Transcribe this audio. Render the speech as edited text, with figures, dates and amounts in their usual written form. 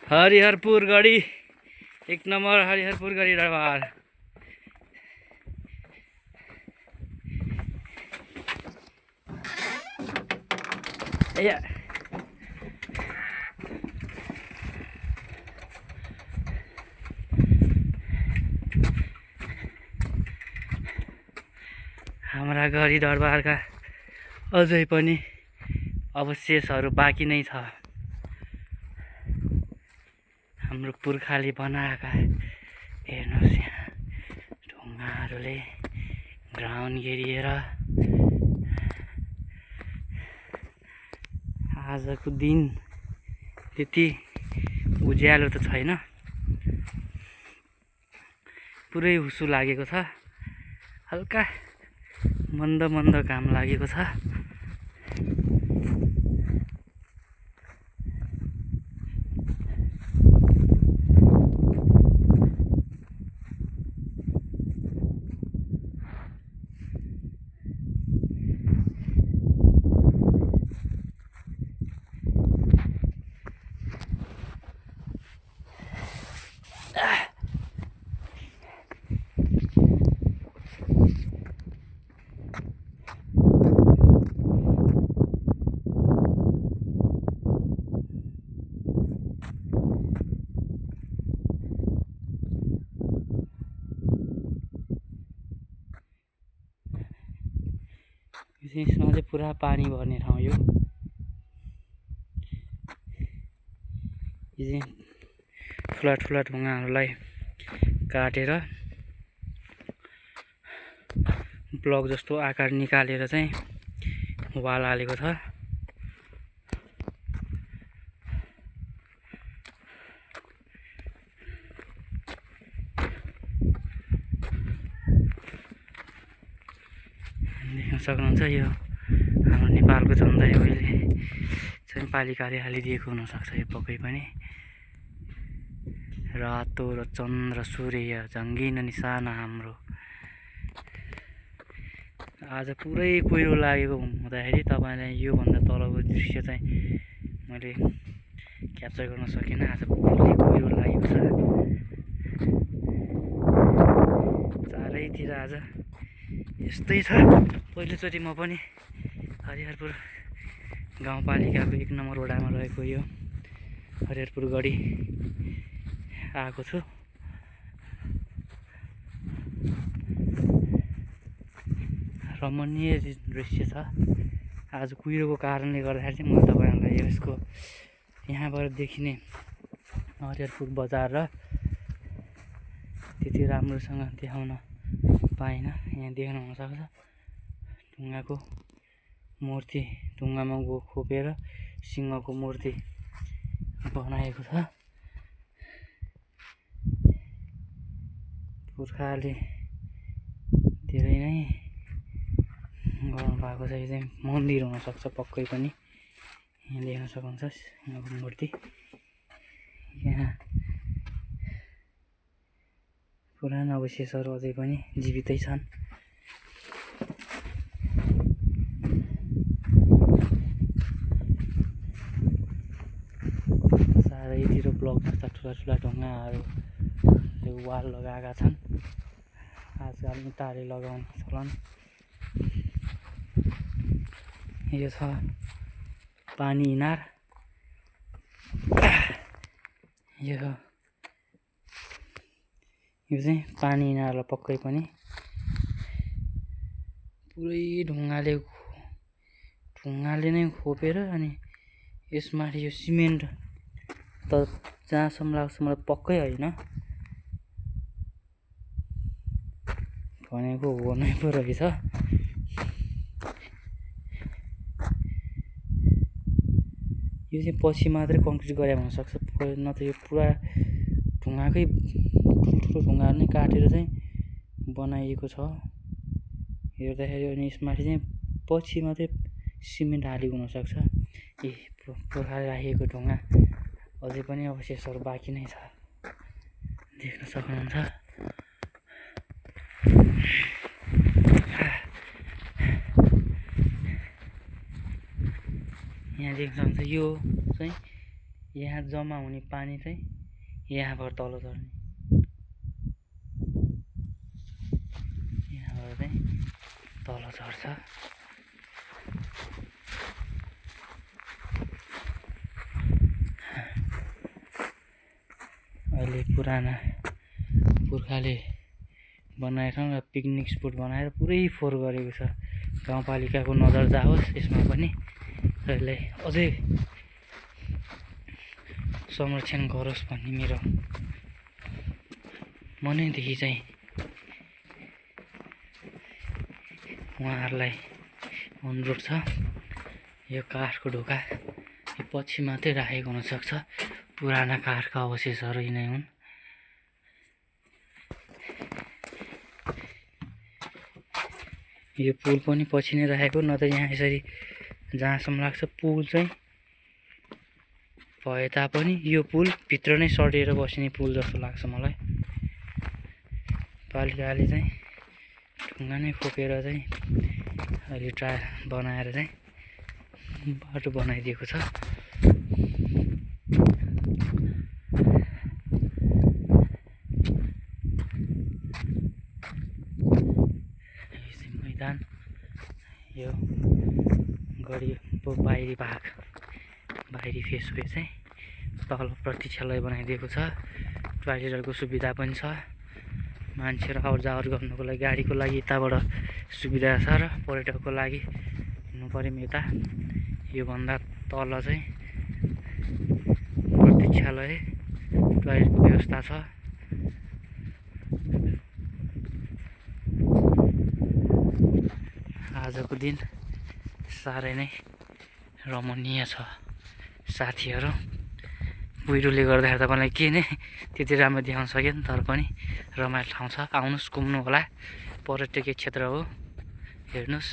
हरिहरपुर गढी 1 number Hariharpur गढी दरबार। या हाम्रा गढी दरबारका अझै पनि अवशेषहरू बाँकी नै छ। हाम्रो पुर्खाले बनाएका हेर्नुहोस् यहाँ ढुङ्गाहरूले ग्राउन्ड घेरिएर। आजको दिन त्यति उज्यालो त छैन, पुरै हुसु लागेको छ, हल्का मन्द मन्द घाम लागेको छ। यसमा चाहिँ पुरा पानी भर्ने ठाउँ यो। यो चाहिँ ठुला ठुला ढुङ्गाहरूलाई काटेर ब्लक जस्तो आकार निकालेर चाहिँ वाल हालेको छ। देख्न सक्नुहुन्छ यो हाम्रो नेपालको झन्डा अहिले चाहिँ पालिकाले हालिदिएको हुनसक्छ। यो पक्कै पनि रातो र चन्द्र सूर्य जङ्गिन निशाना हाम्रो। आज पुरै कुहिरो लागेको हुँदाखेरि तपाईँलाई योभन्दा तलको दृश्य चाहिँ मैले क्याप्चर गर्न सकिनँ। आज पुरै कुहिरो लागेको छ चारैतिर। आज यस्तै छ। पहिलोचोटि म पनि हरिहरपुर गाउँपालिकाको 1 नम्बर वडामा रहेको यो हरिहरपुर गढी आएको छु। रमणीय दृश्य छ। आज कुहिरोको कारणले गर्दाखेरि चाहिँ म तपाईँहरूलाई यसको यहाँबाट देखिने हरिहरपुर बजार र त्यति राम्रोसँग देखाउन पाइनँ। यहाँ देख्न हुनसक्छ ढुङ्गाको मूर्ति, ढुङ्गामा खोपेर सिंहको मूर्ति बनाएको छ। पुर्खाले धेरै नै गर्नु भएको छ। यो चाहिँ मन्दिर हुनसक्छ पक्कै पनि। यहाँ देख्न सक्नुहुन्छ सिंहको मूर्ति। यहाँ पुरानो अवशेषहरू अझै पनि जीवितै छन्। चारैतिर ब्लक जस्ता ठुला ठुला ढुङ्गाहरूले वाल लगाएका छन्। आजकल इँटाले लगाउने चलन। यो छ पानी इनार। यो चाहिँ पानी इनारलाई पक्कै पनि पुरै ढुङ्गाले नै खोपेर अनि यसमाथि यो सिमेन्ट त जहाँसम्म लाग्छ मलाई पक्कै होइन भनेको हो नै पो रहेछ। यो चाहिँ पछि मात्रै कङ्क्रिट गरे हुनसक्छ, नत्र यो पुरा ढुङ्गाकै ठुल्ठुलो ढुङ्गाहरू नै काटेर चाहिँ बनाइएको छ हेर्दाखेरि। अनि यसमाथि चाहिँ पछि मात्रै सिमेन्ट हालेको हुनसक्छ। यी पुर्खाले राखेको ढुङ्गा अझै पनि अवशेषहरू बाँकी नै छ, देख्न सक्नुहुन्छ। यहाँ देख्न सक्नुहुन्छ यो चाहिँ यहाँ जम्मा हुने पानी चाहिँ यहाँबाट तल झर्ने, यहाँबाट चाहिँ तल झर्छ। अहिले पुराना पुर्खाले बनाएका छन् र पिकनिक स्पोट बनाएर पुरै फोहोर गरेको छ। गाउँपालिकाको नजर जाओस् यसमा पनि, र यसलाई अझै संरक्षण गरोस् भन्ने मेरो मनैदेखि चाहिँ उहाँहरूलाई अनुरोध छ। यो काठको ढोका यो पछि मात्रै राखेको हुनसक्छ, पुराना काठका अवशेषहरू यिनै हुन्। यो पुल पनि पछि नै राखेको, न त यहाँ यसरी जहाँसम्म लाग्छ पुल चाहिँ भए तापनि यो पुल भित्र नै सडिएर बसिने पुल जस्तो लाग्छ मलाई। पालिकाले चाहिँ ढुङ्गा नै खोपेर चाहिँ अहिले बनाएर चाहिँ बाटो बनाइदिएको छ। मैदान यो गरी बाहिरी भाग, बाहिरी फेसवे चाहिँ तल प्रतीक्षालय बनाइदिएको छ। टोयलेटहरूको सुविधा पनि छ, मान्छेहरू आउट जावट गर्नुको लागि गाडीको लागि यताबाट सुविधा छ, र पर्यटकको लागि हिँड्नु पर्यो यता। योभन्दा तल चाहिँ प्रतीक्षालय टोयलेटको व्यवस्था छ। आजको दिन साह्रै नै रमणीय छ साथीहरू। भिडियोले गर्दाखेरि तपाईँलाई के नै त्यति राम्रो देखाउन सकेन, तर पनि रमाइलो ठाउँ छ। आउनुहोस्, घुम्नु होला, पर्यटकीय क्षेत्र हो, हेर्नुहोस्।